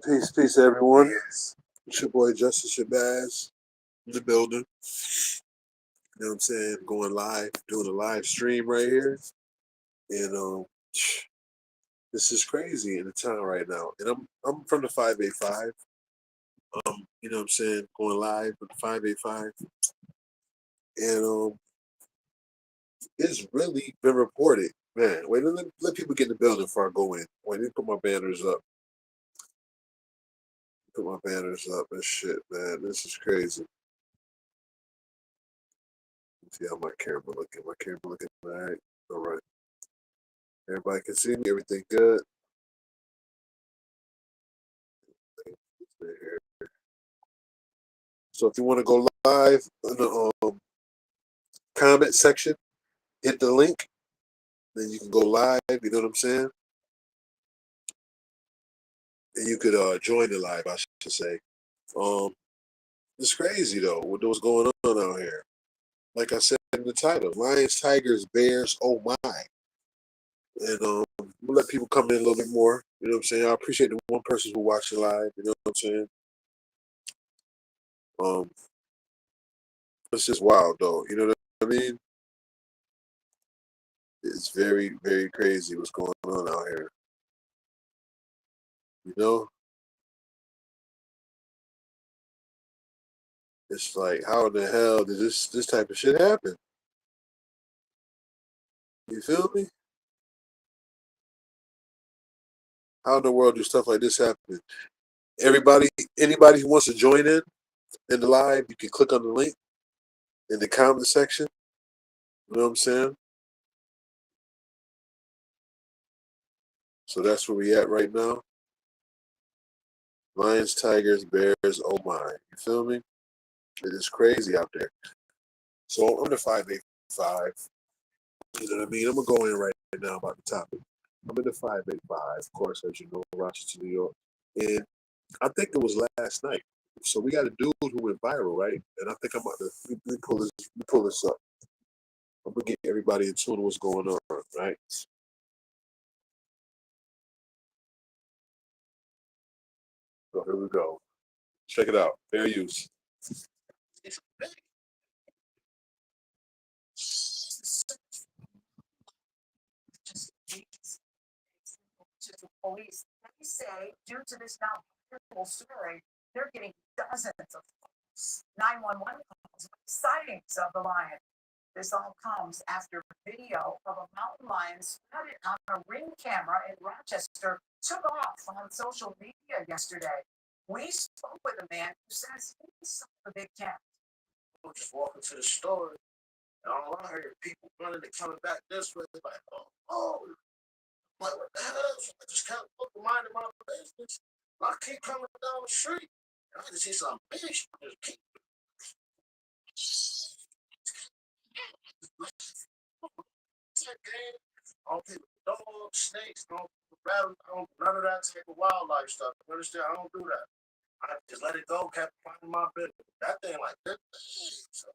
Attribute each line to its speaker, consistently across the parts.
Speaker 1: Peace, peace, everyone. It's your boy Justice Shabazz in the building. You know what I'm saying? Going live, doing a live stream right here. And this is crazy in the town right now. And I'm from the 585. You know what I'm saying? Going live with the 585. And it's really been reported. Man, wait, let people get in the building before I go in. Wait, let me put my banners up. Put my banners up and shit, man. This is crazy. Let's see how my camera looking. My camera looking all right. All right. Everybody can see me. Everything good. So if you want to go live in the comment section, hit the link. Then you can go live. You know what I'm saying? And you could join the live, I should say. It's crazy though. What's going on out here? Like I said in the title, lions, tigers, bears. Oh my! And we'll let people come in a little bit more. You know what I'm saying? I appreciate the one person who watched it live. You know what I'm saying? Um, it's just wild though. You know what I mean? It's very, very crazy what's going on out here. You know? It's like, how in the hell did this type of shit happen? You feel me? How in the world do stuff like this happen? Anybody who wants to join in the live, you can click on the link in the comment section. You know what I'm saying? So that's where we at right now. Lions, tigers, bears, oh my. You feel me? It is crazy out there. So I'm the 585. You know what I mean? I'm going to go in right now about the topic. I'm in the 585, of course, as you know, Rochester, New York. And I think it was last night. So we got a dude who went viral, right? And I think I'm about to let me pull this up. I'm gonna get everybody in tune to what's going on, right? So here we go. Check it out. Fair use. Police, they say, due to this now beautiful story, they're getting dozens of calls, 911 calls, sightings of the lion. This all comes after video of a mountain lion spotted on a ring camera in Rochester took off on social media yesterday. We spoke with a man who says he saw the big cat. I was just walking to the store, and all I heard people running and coming back this way, like, oh, like, what the hell? So I just kept looking, minding my business. I keep coming down the street, and I just see some big shit just keep. I don't people dogs, snakes, don't rattle, I don't none of that type of wildlife stuff. You understand? I don't do that. I just let it go, kept minding my business. That thing like that. So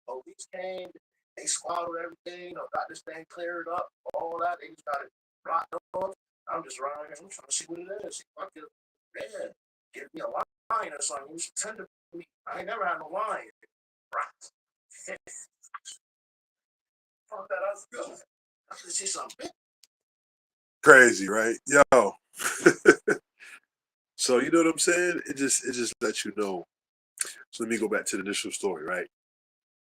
Speaker 1: police came, they squatted everything, got this thing cleared up, all that. They just got it blocked off. I'm just running. I'm trying to see what it is. See if I can, man, give me a line or something. You should tend to me. I ain't never had no line. Right. Thought that was good. I should see something. Crazy, right? Yo. So you know what I'm saying? It just lets you know. So let me go back to the initial story, right?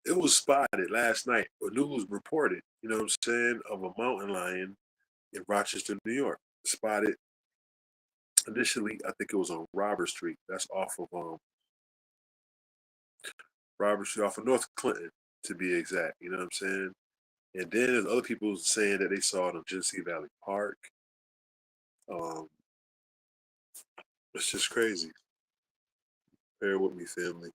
Speaker 1: It was spotted last night, or news reported, you know what I'm saying, of a mountain lion in Rochester, New York. Spotted initially, I think it was on Robert Street. That's off of Robert Street, off of North Clinton, to be exact. You know what I'm saying? And then there's other people saying that they saw it on Genesee Valley Park. Um, it's just crazy. Bear with me, family.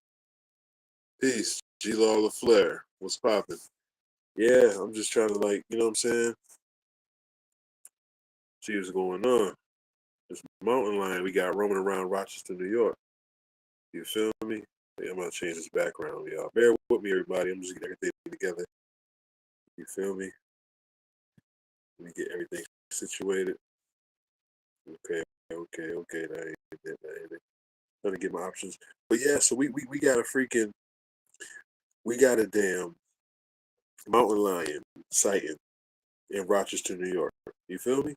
Speaker 1: Peace. G Law LaFleur. What's poppin'? Yeah, I'm just trying to, like, you know what I'm saying? See what's going on. This mountain lion we got roaming around Rochester, New York. You feel me? Yeah, I'm gonna change this background, y'all. Bear with me, everybody. I'm just getting everything together. You feel me? Let me get everything situated.
Speaker 2: Okay, okay. That ain't it. That ain't it. Trying to get my options. But yeah, so we got a freaking we got a damn mountain lion sighting in Rochester, New York. You feel me?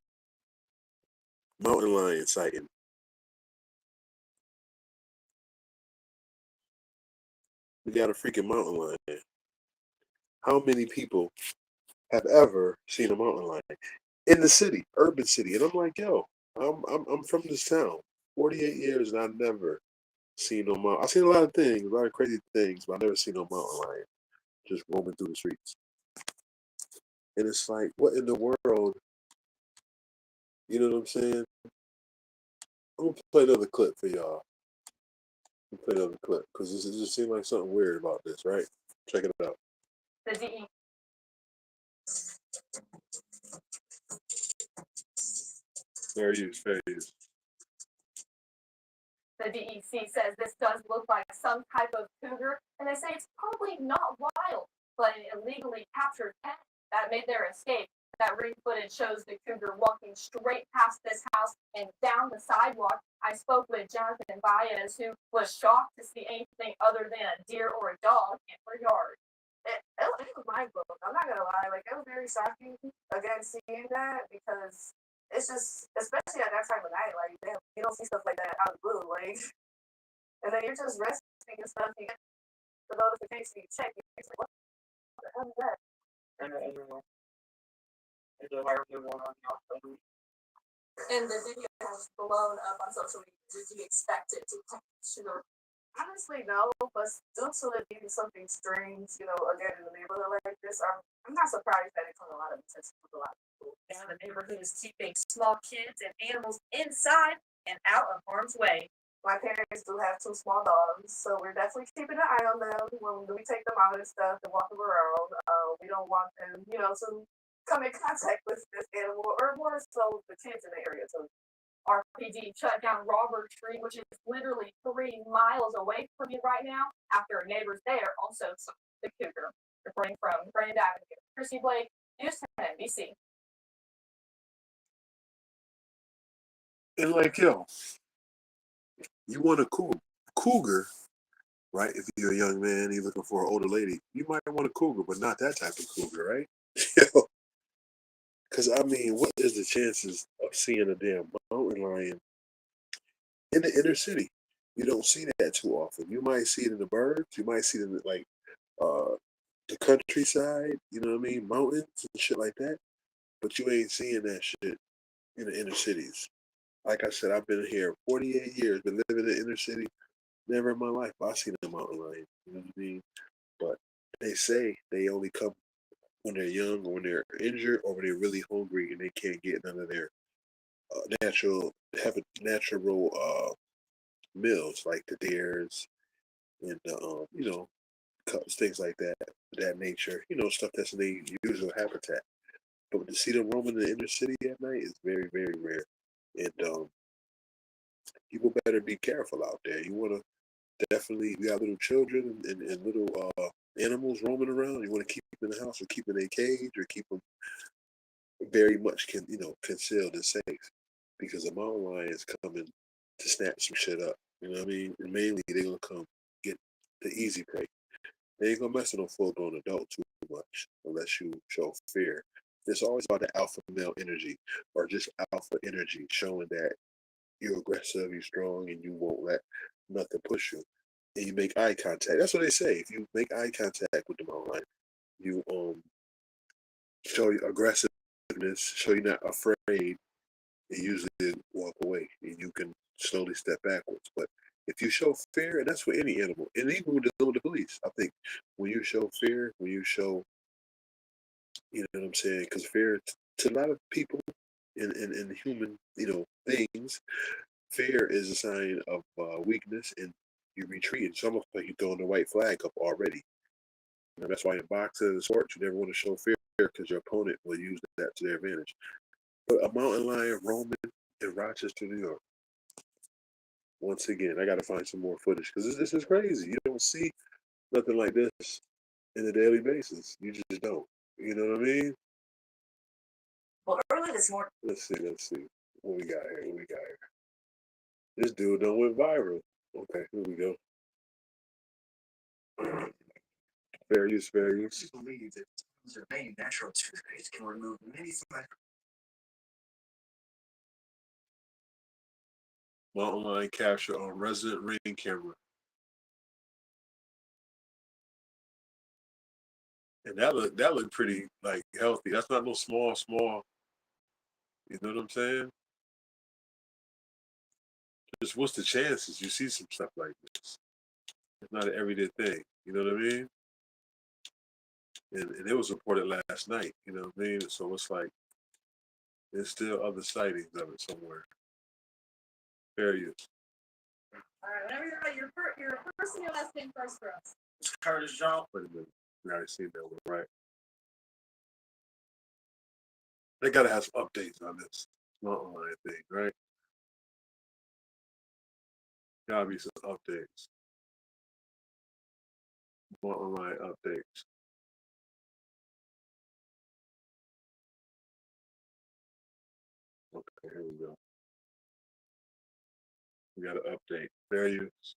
Speaker 2: Mountain lion sighting. We got a freaking mountain lion. How many people have ever seen a mountain lion in the city, urban city? And I'm like, yo, I'm from this town, 48 years, and I've never seen no mountain. I've seen a lot of things, a lot of crazy things, but I've never seen no mountain lion just roaming through the streets. And it's like, what in the world? You know what I'm saying? I'm gonna play another clip for y'all. Play another clip because this it just seems like something weird about this, right? Check it out. The DE. Fair use, fair use. The DEC says this does look like some type of cougar, and they say it's probably not wild, but an illegally captured pet that made their escape. That ring footage shows the cougar walking straight past this house and down the sidewalk. I spoke with Jonathan Baez, who was shocked to see anything other than a deer or a dog in her yard. It was mind blowing. I'm not gonna lie, like it was very shocking again seeing that because it's just, especially at that time of night, like damn, you don't see stuff like that out of the blue, like, and then you're just resting and stuff. You get the notification, you check, you're like, what the hell is that? And the video has blown up on social media. Did you expect it to catch your? Honestly, no, but due to it being something strange, again in the neighborhood like this, I'm not surprised that it took a lot of attention to a lot of people. Now the neighborhood is keeping small kids and animals inside and out of harm's way. My parents do have two small dogs, so we're definitely keeping an eye on them when we take them out and stuff and walk them around. We don't want them, to come in contact with this animal or more so the kids in the area too. RPD shut down Robert Street, which is literally 3 miles away from you right now, after neighbors there also saw the cougar. Reporting from Grand Avenue, Chrissy Blake, News 10 NBC. And like, yo, you want a cougar, right? If you're a young man, you're looking for an older lady, you might want a cougar, but not that type of cougar, right? Because I mean, what is the chances of seeing a damn mountain lion in the inner city? You don't see that too often. You might see it in the burbs. You might see it in like uh, the countryside. You know what I mean? Mountains and shit like that. But you ain't seeing that shit in the inner cities. Like I said, I've been here 48 years, been living in the inner city. Never in my life I seen a mountain lion. You know what I mean? But they say they only come when they're young or when they're injured or when they're really hungry and they can't get none of their natural meals like the deers and the cubs, things like that nature. Stuff that's in their usual habitat. But to see them roaming in the inner city at night is very very rare, and people better be careful out there. You want to definitely, we got little children and little animals roaming around. You want to keep them in the house or keep them in a cage or keep them very much concealed and safe because a mountain lion is coming to snatch some shit up. You know what I mean? And mainly they're gonna come get the easy prey. They ain't gonna mess with no full grown adult too much unless you show fear. It's always about the alpha male energy or just alpha energy, showing that you're aggressive, you're strong, and you won't let nothing push you. And you make eye contact. That's what they say. If you make eye contact with the mountain lion, you show your aggressiveness, show you're not afraid, and usually walk away, and you can slowly step backwards. But if you show fear, and that's for any animal, and even with the police, I think when you show fear, when you show, you know what I'm saying, because fear to a lot of people in human, things, fear is a sign of weakness, and you retreat. It's almost like you're throwing the white flag up already. That's why in boxing and sports, you never want to show fear because your opponent will use that to their advantage. But a mountain lion roaming in Rochester, New York. Once again, I got to find some more footage because this is crazy. You don't see nothing like this in a daily basis. You just don't. You know what I mean?
Speaker 1: Well, early this morning.
Speaker 2: Let's see. What we got here? What we got here? This dude done went viral. Okay, here we go. Fair use, fair use.
Speaker 3: I believe that their main natural toothpaste can remove many
Speaker 2: Mountain lion capture on resident ring camera. And that looked pretty like healthy. That's not no small. You know what I'm saying? Just what's the chances you see some stuff like this? It's not an everyday thing. You know what I mean? And it was reported last night. You know what I mean? So it's like there's still other sightings of it somewhere. Fair use.
Speaker 4: All right, whenever you're ready, your first and your last name first for us.
Speaker 3: Curtis Jones.
Speaker 2: Wait a minute. We already seen that one, right? They gotta have some updates on this mountain lion thing, right? Gotta be some updates. Mountain lion updates. Okay, here we go. We got an update. Fair use.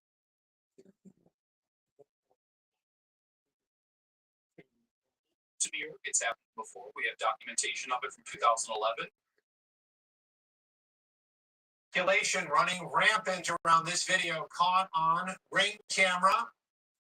Speaker 5: To New York, it's happened before. We have documentation of it from 2011.
Speaker 3: Speculation running rampant around this video caught on Ring camera.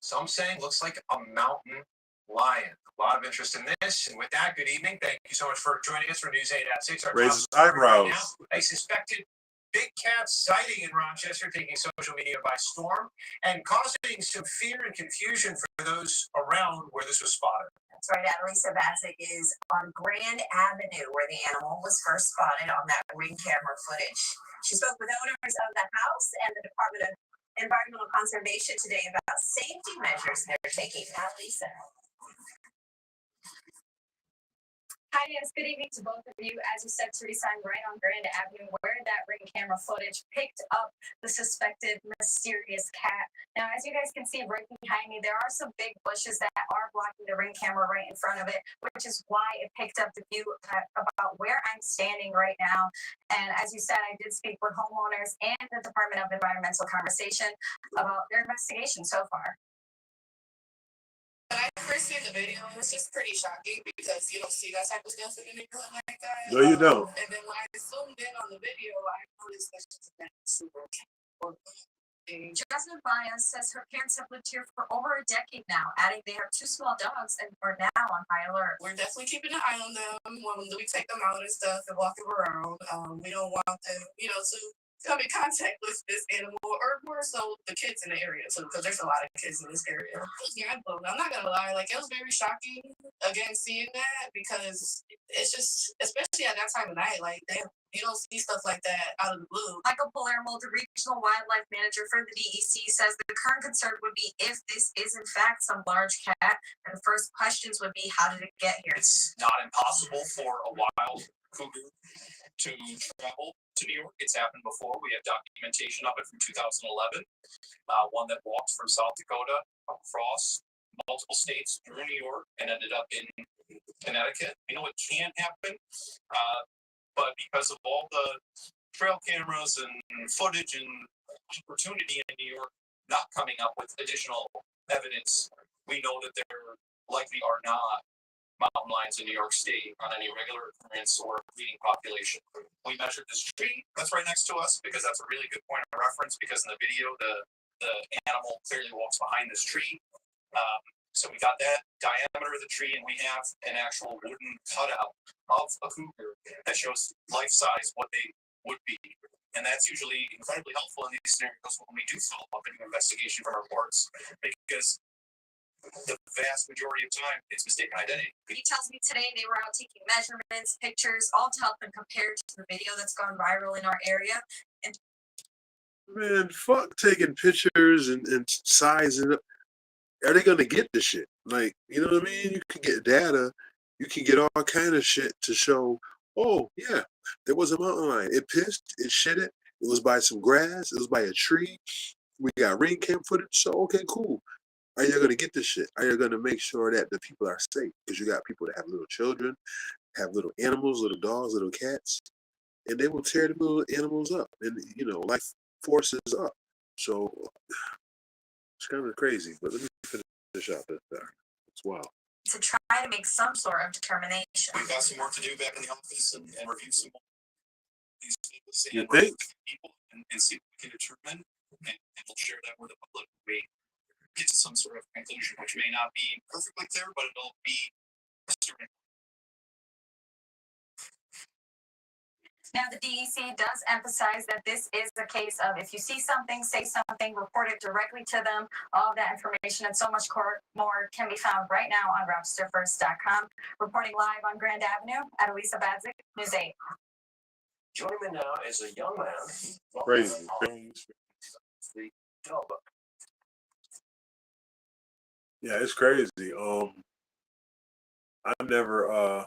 Speaker 3: Some saying looks like a mountain lion. A lot of interest in this. And with that, good evening. Thank you so much for joining us for News 8 at 6.
Speaker 2: Raises eyebrows.
Speaker 3: A suspected big cat sighting in Rochester taking social media by storm and causing some fear and confusion for those around where this was spotted.
Speaker 6: That's right. Annalisa Bassick is on Grand Avenue where the animal was first spotted on that Ring camera footage. She spoke with owners of the house and the Department of Environmental Conservation today about safety measures they're taking. Annalisa.
Speaker 4: Hi, yes, good evening to both of you. As you said, Teresa, I'm right on Grand Avenue where that Ring camera footage picked up the suspected mysterious cat. Now, as you guys can see right behind me, there are some big bushes that are blocking the Ring camera right in front of it, which is why it picked up the view about where I'm standing right now. And as you said, I did speak with homeowners and the Department of Environmental Conservation about their investigation so far.
Speaker 7: When I first seen the video, it was just pretty shocking because you don't see that type of stuff in a neighborhood like that.
Speaker 2: No, you don't.
Speaker 7: And then when I zoomed in on the video, I noticed that she's been super.
Speaker 4: Jasmine Baez says her parents have lived here for over a decade now, adding they have 2 small dogs and are now on high alert.
Speaker 7: We're definitely keeping an eye on them when we take them out and stuff and walk them around. We don't want them, to come in contact with this animal or more so the kids in the area too, because there's a lot of kids in this area. Yeah, I'm not gonna lie, like it was very shocking again seeing that because it's just, especially at that time of night, like you don't see stuff like that out of the blue.
Speaker 4: Michael Palermo, the regional wildlife manager for the DEC, says the current concern would be if this is in fact some large cat, and the first questions would be how did it get here?
Speaker 5: It's not impossible for a wild cougar to travel to New York. It's happened before. We have documentation of it from 2011. One that walked from South Dakota across multiple states through New York and ended up in Connecticut. It can happen, but because of all the trail cameras and footage and opportunity in New York not coming up with additional evidence, we know that there likely are not mountain lions in New York State on any regular occurrence or breeding population. We measured this tree that's right next to us because that's a really good point of reference because in the video, the animal clearly walks behind this tree. So we got that diameter of the tree and we have an actual wooden cutout of a cougar that shows life size what they would be. And that's usually incredibly helpful in these scenarios when we do follow up and do investigation from reports because the vast majority of time, it's mistaken identity.
Speaker 4: He tells me today they were out taking measurements, pictures, all to help them compare to the video that's gone viral in our area. And
Speaker 2: Man, fuck taking pictures and sizing up. Are they gonna get the shit? Like, you know what I mean? You can get data, you can get all kind of shit to show, oh yeah, there was a mountain lion. It pissed, it shit it was by some grass, it was by a tree. We got ring cam footage, so okay, cool. Are you going to get this shit? Are you going to make sure that the people are safe? Because you got people that have little children, have little animals, little dogs, little cats. and they will tear the little animals up, and life forces up. So it's kind of crazy. But let me finish out this there. It's wild.
Speaker 6: To try to make some sort of determination.
Speaker 5: We've got some work to do back in the office and review some more these things
Speaker 2: You
Speaker 5: and
Speaker 2: think?
Speaker 5: people and see what we can determine, and we'll share that with the public. We get to some sort of conclusion, which may not be perfectly clear, but it'll be a starting.
Speaker 4: Now, the DEC does emphasize that this is a case of if you see something, say something, report it directly to them. All of that information and so much more can be found right now on RochesterFirst.com. Reporting live on Grand Avenue, Adelisa Badzik, News 8.
Speaker 3: Joining me now is a young man.
Speaker 2: Crazy.
Speaker 3: The Talbot.
Speaker 2: Yeah, it's crazy. I never,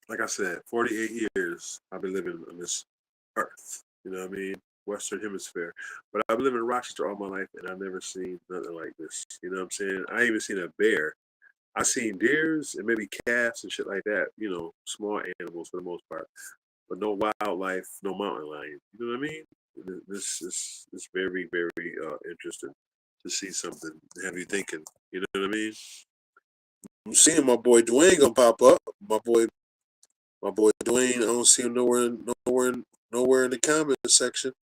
Speaker 2: like I said, 48 years I've been living on this earth. You know what I mean? Western Hemisphere. But I've been living in Rochester all my life, and I've never seen nothing like this. You know what I'm saying? I ain't even seen a bear. I seen deers and maybe calves and shit like that. Small animals for the most part, but no wildlife, no mountain lion. You know what I mean? This is very, very interesting to see something, have you thinking. You know what I mean? I'm seeing my boy Dwayne gonna pop up. My boy Dwayne. I don't see him nowhere in the comment section.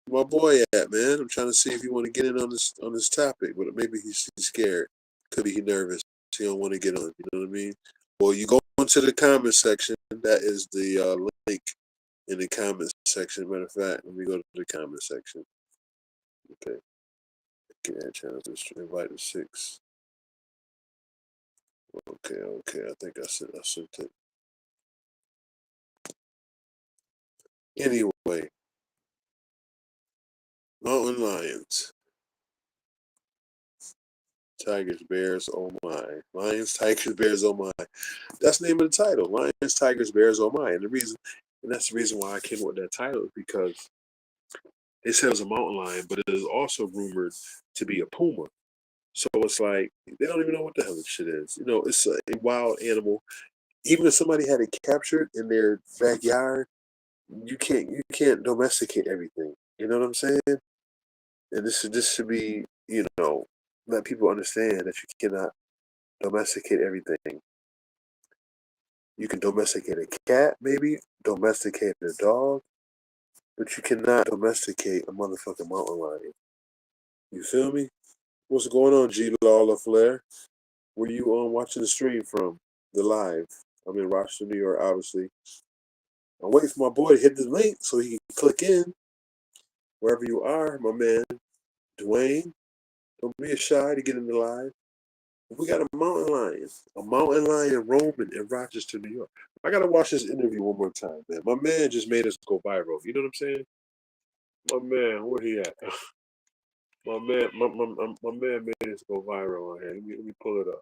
Speaker 2: Where my boy at, man? I'm trying to see if you want to get in on this topic, but maybe he's scared. Could be he nervous. He don't want to get on. You know what I mean? Well, you go into the comment section. That is the link in the comment section. Matter of fact, let me go to the comment section. Okay. Add channel to invite to 6. Okay. I think I sent it. Anyway, mountain lions, tigers, bears, oh my. Lions, tigers, bears, oh my. That's the name of the title. Lions, tigers, bears, oh my. And that's the reason why I came up with that title, is because they said it was a mountain lion, but it is also rumored to be a puma. So it's like they don't even know what the hell this shit is. It's a wild animal. Even if somebody had it captured in their backyard, you can't domesticate everything. You know what I'm saying? And this should be, let people understand that you cannot domesticate everything. You can domesticate a cat, maybe, domesticate a dog, but you cannot domesticate a motherfucking mountain lion. You feel me? What's going on, G. Lawler Flair? Where you watching the stream from? The live. I'm in Rochester, New York, obviously. I'm waiting for my boy to hit the link so he can click in. Wherever you are, my man, Dwayne. Don't be shy to get in the live. We got a mountain lion roaming in Rochester, New York. I gotta watch this interview one more time, man. My man just made us go viral. You know what I'm saying? My man, where he at? My man made us go viral on here. Let me pull it up.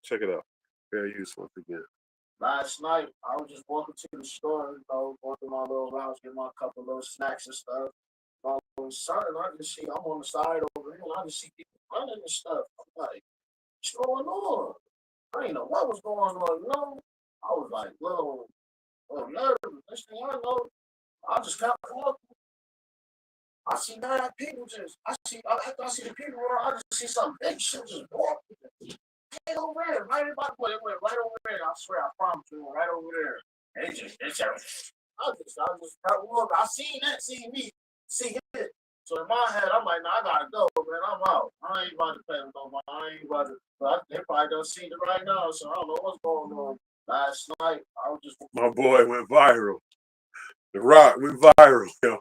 Speaker 2: Check it out. Fair use once again.
Speaker 8: Last night, I was just walking to the store, going through my little rounds, getting my couple little snacks and stuff. All of a sudden, I'm on the side over here, and I just see people running and stuff. I'm like, what's going on? I didn't know what was going on, I was like, little nervous. Next thing I know, I just kept walking. I see mad people after I see the people, I just see some big shit just walking. Hey, over there, right in my way, it went right over there. I swear, I promise you, right over there. And I just kept walking. I seen me, see it. So in my head, I'm like, nah, I gotta go, man. I'm out. I ain't about to play with nobody. I ain't about to. But they probably don't see it right now, so I don't know what's going on. Last night, I was just.
Speaker 2: My boy went viral. The Rock went viral, yo.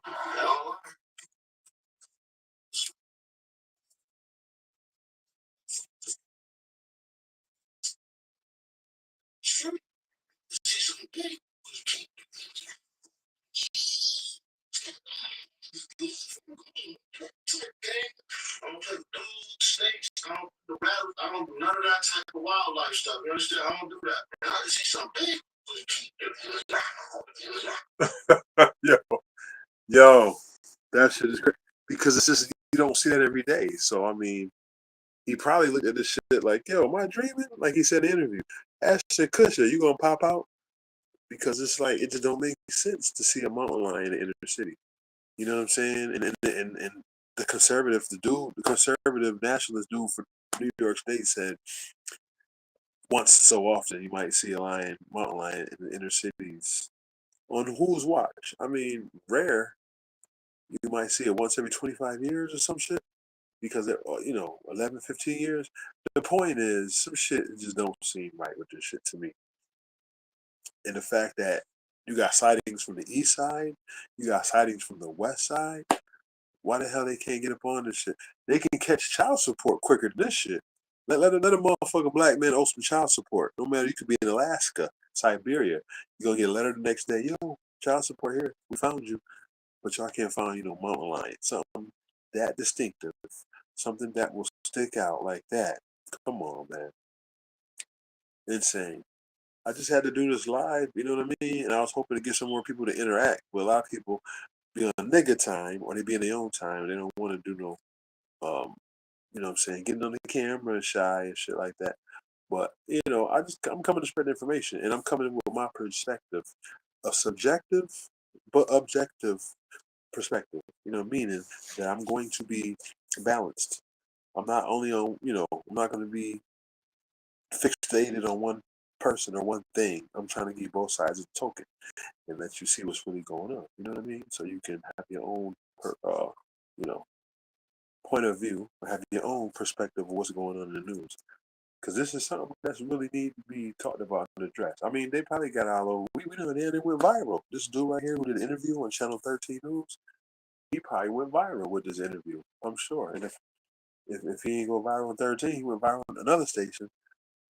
Speaker 8: I don't do none of that type of wildlife stuff. You understand? I don't do that. I just see something big.
Speaker 2: Yo, that shit is crazy. Because it's just, you don't see that every day. So, I mean, he probably looked at this shit like, yo, am I dreaming? Like he said in the interview. Ashton Kutcher, you gonna pop out? Because it's like it just don't make sense to see a mountain lion in the inner city. You know what I'm saying? And the conservative nationalist dude for New York State said once so often you might see a mountain lion in the inner cities. On whose watch? I mean, rare. You might see it once every 25 years or some shit because they're 11, 15 years. The point is, some shit just don't seem right with this shit to me. And the fact that you got sightings from the east side, you got sightings from the west side. Why the hell they can't get up on this shit? They can catch child support quicker than this shit. Let a motherfucking black man owe some child support. No matter, you could be in Alaska, Siberia. You gonna get a letter the next day. Yo, child support here. We found you. But y'all can't find, mountain lion. Something that distinctive. Something that will stick out like that. Come on, man. Insane. I just had to do this live, you know what I mean? And I was hoping to get some more people to interact. But a lot of people be on nigga time or they be in their own time. They don't want to do no, you know what I'm saying, getting on the camera and shy and shit like that. But, I'm coming to spread information and I'm coming with my perspective, a subjective but objective perspective, meaning that I'm going to be balanced. I'm not only on, I'm not going to be fixated on one person or one thing. I'm trying to give both sides of the token and let you see what's really going on. You know what I mean? So you can have your own, point of view or have your own perspective of what's going on in the news. Because this is something that's really need to be talked about and addressed. I mean, they probably got all over. We know they went viral. This dude right here who did an interview on Channel 13 News, he probably went viral with this interview. I'm sure. And if he ain't go viral on 13, he went viral on another station.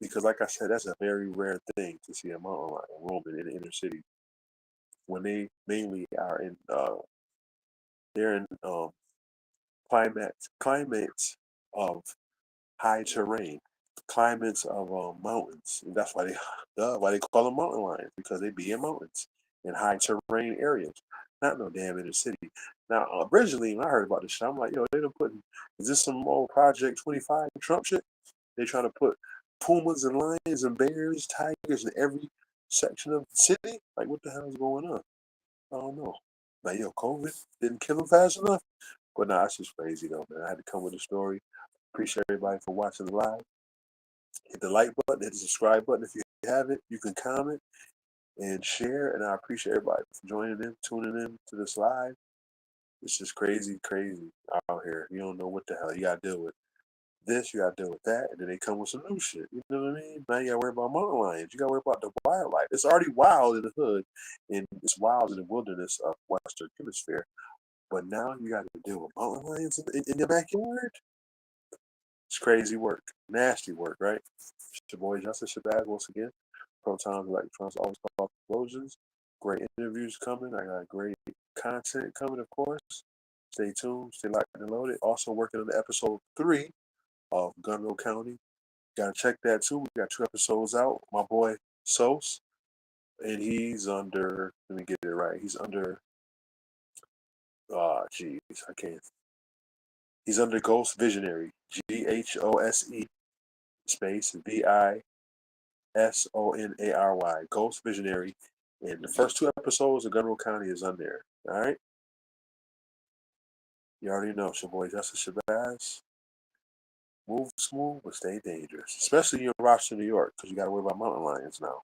Speaker 2: Because, like I said, that's a very rare thing to see a mountain lion roaming in the inner city when they mainly are in they're in climates of high terrain, climates of mountains. And that's why they call them mountain lions, because they be in mountains in high terrain areas, not no damn inner city. Now, originally when I heard about this shit, I'm like, yo, is this some old Project 25 Trump shit? They trying to put pumas and lions and bears, tigers in every section of the city? Like, what the hell is going on? I don't know. Like, yo, COVID didn't kill him fast enough? But nah, that's just crazy though, man. I had to come with a story. Appreciate everybody for watching the live. Hit the like button, hit the subscribe button if you haven't. You can comment and share, and I appreciate everybody for joining in, tuning in to this live. It's just crazy out here. You don't know what the hell you gotta deal with. This, you gotta deal with that, and then they come with some new shit. You know what I mean? Now you gotta worry about mountain lions. You gotta worry about the wildlife. It's already wild in the hood, and it's wild in the wilderness of Western Hemisphere. But now you got to deal with mountain lions in your backyard. It's crazy work, nasty work, right? It's your boy Justice Shabazz once again. Protons, electrons, always call explosions. Great interviews coming. I got great content coming, of course. Stay tuned, stay locked and loaded. Also working on the episode 3 of Gunroe County. Gotta check that too. We got 2 episodes out. My boy Sos, and he's under. Let me get it right. He's under. Jeez, I can't. He's under Ghost Visionary. GHOSE space VISONARY. Ghost Visionary. And the first 2 episodes of Gunroe County is on there. All right. You already know. It's your boy Justice Shabazz. Move smooth, but stay dangerous. Especially in Rochester, New York, because you got to worry about mountain lions now.